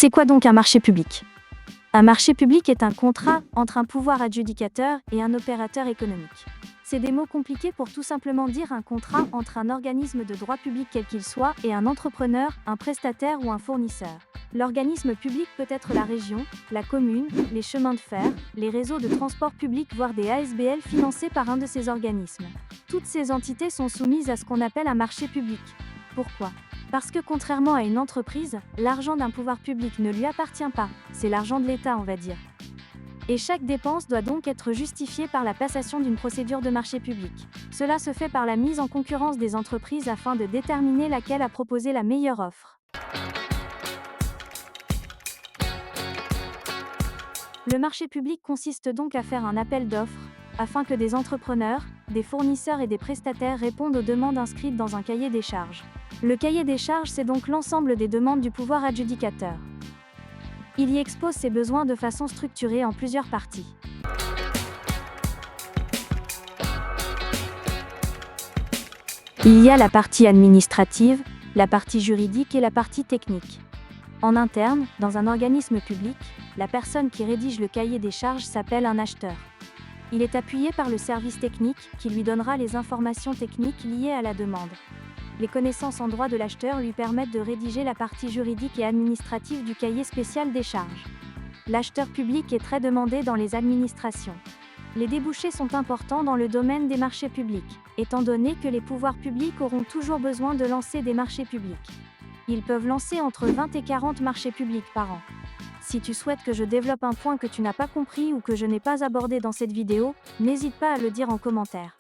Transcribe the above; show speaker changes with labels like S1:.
S1: C'est quoi donc un marché public? Un marché public est un contrat entre un pouvoir adjudicateur et un opérateur économique. C'est des mots compliqués pour tout simplement dire un contrat entre un organisme de droit public quel qu'il soit et un entrepreneur, un prestataire ou un fournisseur. L'organisme public peut être la région, la commune, les chemins de fer, les réseaux de transport public voire des ASBL financés par un de ces organismes. Toutes ces entités sont soumises à ce qu'on appelle un marché public. Pourquoi ? Parce que contrairement à une entreprise, l'argent d'un pouvoir public ne lui appartient pas, c'est l'argent de l'État on va dire. Et chaque dépense doit donc être justifiée par la passation d'une procédure de marché public. Cela se fait par la mise en concurrence des entreprises afin de déterminer laquelle a proposé la meilleure offre. Le marché public consiste donc à faire un appel d'offres, afin que des entrepreneurs, des fournisseurs et des prestataires répondent aux demandes inscrites dans un cahier des charges. Le cahier des charges, c'est donc l'ensemble des demandes du pouvoir adjudicateur. Il y expose ses besoins de façon structurée en plusieurs parties. Il y a la partie administrative, la partie juridique et la partie technique. En interne, dans un organisme public, la personne qui rédige le cahier des charges s'appelle un acheteur. Il est appuyé par le service technique qui lui donnera les informations techniques liées à la demande. Les connaissances en droit de l'acheteur lui permettent de rédiger la partie juridique et administrative du cahier spécial des charges. L'acheteur public est très demandé dans les administrations. Les débouchés sont importants dans le domaine des marchés publics, étant donné que les pouvoirs publics auront toujours besoin de lancer des marchés publics. Ils peuvent lancer entre 20 et 40 marchés publics par an. Si tu souhaites que je développe un point que tu n'as pas compris ou que je n'ai pas abordé dans cette vidéo, n'hésite pas à le dire en commentaire.